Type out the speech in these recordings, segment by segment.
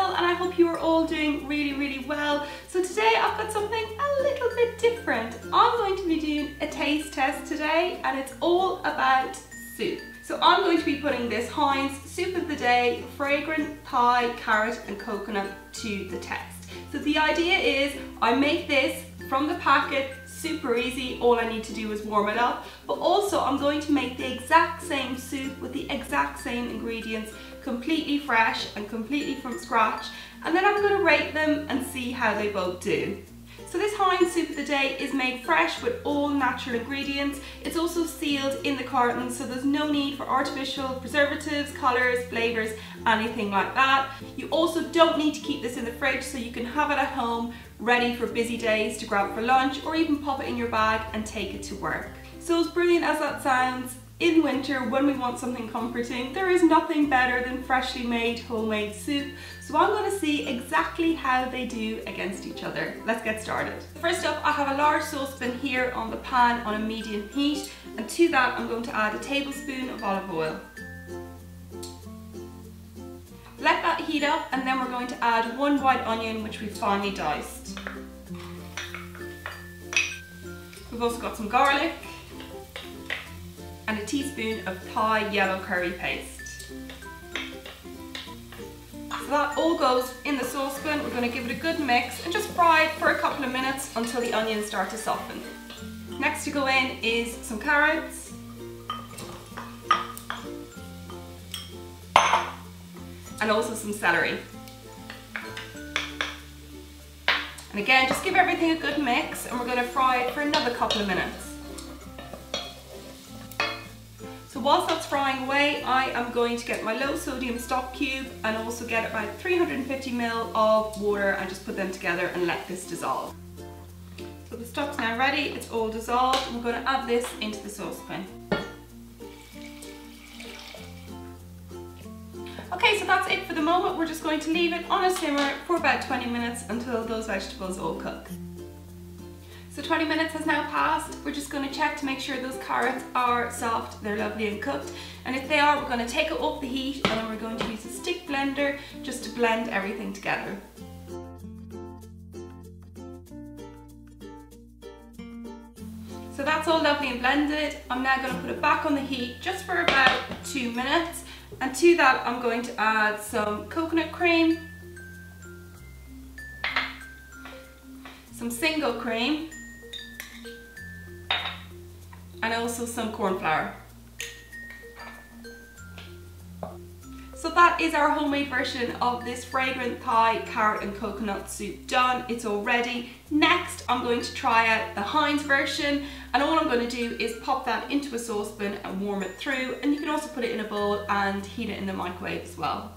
channel, and I hope you are all doing really well. So today I've got something a little bit different. I'm going to be doing a taste test today, and it's all about soup. So I'm going to be putting this Heinz Soup of the Day Fragrant Thai Carrot and Coconut to the test. So the idea is I make this from the packet, super easy, all I need to do is warm it up, but also I'm going to make the exact same soup with the exact same ingredients, completely fresh and completely from scratch, and then I'm going to rate them and see how they both do. So this Heinz Soup of the Day is made fresh with all natural ingredients. It's also sealed in the carton, so there's no need for artificial preservatives, colours, flavours, anything like that. You also don't need to keep this in the fridge, so you can have it at home ready for busy days to grab for lunch, or even pop it in your bag and take it to work. So as brilliant as that sounds, in winter when we want something comforting, there is nothing better than freshly made homemade soup. So I'm going to see exactly how they do against each other. Let's get started. First up, I have a large saucepan here on the pan on a medium heat, and to that I'm going to add a tablespoon of olive oil. Let that heat up, and then we're going to add one white onion which we've finely diced. We've also got some garlic and a teaspoon of Thai yellow curry paste. So that all goes in the saucepan. We're going to give it a good mix and just fry it for a couple of minutes until the onions start to soften. Next to go in is some carrots, and also some celery. And again, just give everything a good mix, and we're going to fry it for another couple of minutes. So whilst that's frying away, I am going to get my low sodium stock cube and also get about 350 ml of water and just put them together and let this dissolve. So the stock's now ready, it's all dissolved, and we're going to add this into the saucepan. Okay, so that's it for the moment. We're just going to leave it on a simmer for about 20 minutes until those vegetables all cook. So 20 minutes has now passed. We're just going to check to make sure those carrots are soft, they're lovely and cooked. And if they are, we're going to take it off the heat, and then we're going to use a stick blender just to blend everything together. So that's all lovely and blended. I'm now going to put it back on the heat just for about 2 minutes. And to that, I'm going to add some coconut cream, some single cream, and also some corn flour. So that is our homemade version of this fragrant Thai carrot and coconut soup done. It's all ready. Next, I'm going to try out the Heinz version, and all I'm going to do is pop that into a saucepan and warm it through, and you can also put it in a bowl and heat it in the microwave as well.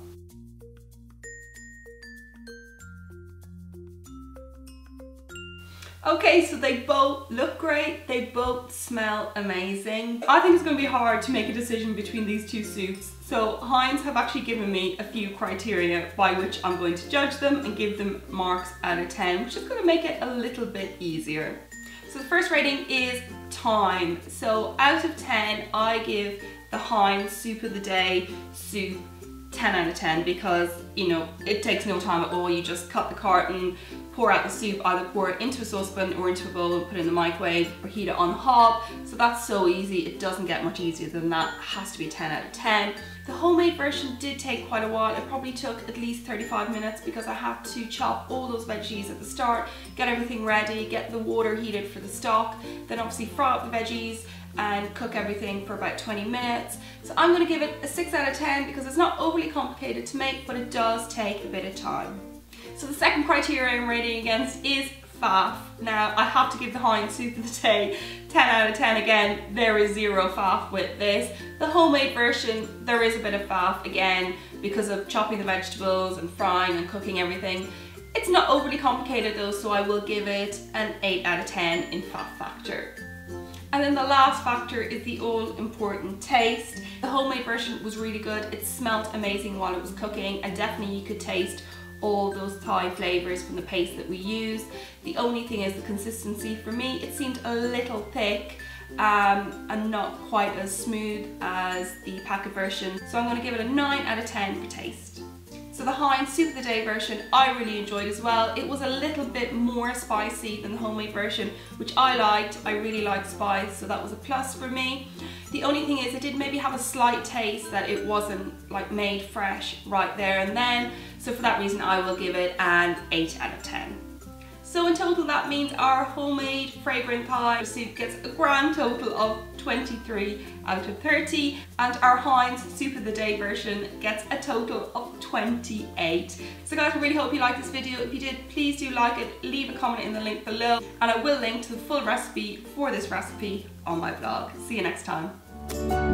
Okay, so they both look great, they both smell amazing. I think it's going to be hard to make a decision between these two soups. So Heinz have actually given me a few criteria by which I'm going to judge them and give them marks out of 10, which is going to make it a little bit easier. So the first rating is time. So out of 10, I give the Heinz Soup of the Day soup 10 out of 10 because, you know, it takes no time at all. You just cut the carton, pour out the soup, either pour it into a saucepan or into a bowl and put it in the microwave or heat it on the hob. So that's so easy, it doesn't get much easier than that. It has to be 10 out of 10. The homemade version did take quite a while. It probably took at least 35 minutes because I had to chop all those veggies at the start, get everything ready, get the water heated for the stock, then obviously fry up the veggies and cook everything for about 20 minutes. So I'm going to give it a 6 out of 10 because it's not overly complicated to make, but it does take a bit of time. So the second criteria I'm rating against is faff. Now I have to give the Heinz Soup of the Day 10 out of 10 again. There is zero faff with this. The homemade version, there is a bit of faff again because of chopping the vegetables and frying and cooking everything. It's not overly complicated though, so I will give it an 8 out of 10 in faff factor. And then the last factor is the all-important taste. The homemade version was really good. It smelled amazing while it was cooking, and definitely you could taste all those Thai flavours from the paste that we use. The only thing is the consistency. For me, it seemed a little thick and not quite as smooth as the packet version. So I'm going to give it a 9 out of 10 for taste. So the Heinz Soup of the Day version I really enjoyed as well. It was a little bit more spicy than the homemade version, which I liked. I really liked spice, so that was a plus for me. The only thing is it did maybe have a slight taste that it wasn't like made fresh right there and then. So for that reason I will give it an 8 out of 10. So in total that means our homemade fragrant pie soup gets a grand total of 23 out of 30 and our Heinz Soup of the Day version gets a total of 28. So guys, I really hope you liked this video. If you did, please do like it, leave a comment in the link below, and I will link to the full recipe for this recipe on my blog. See you next time.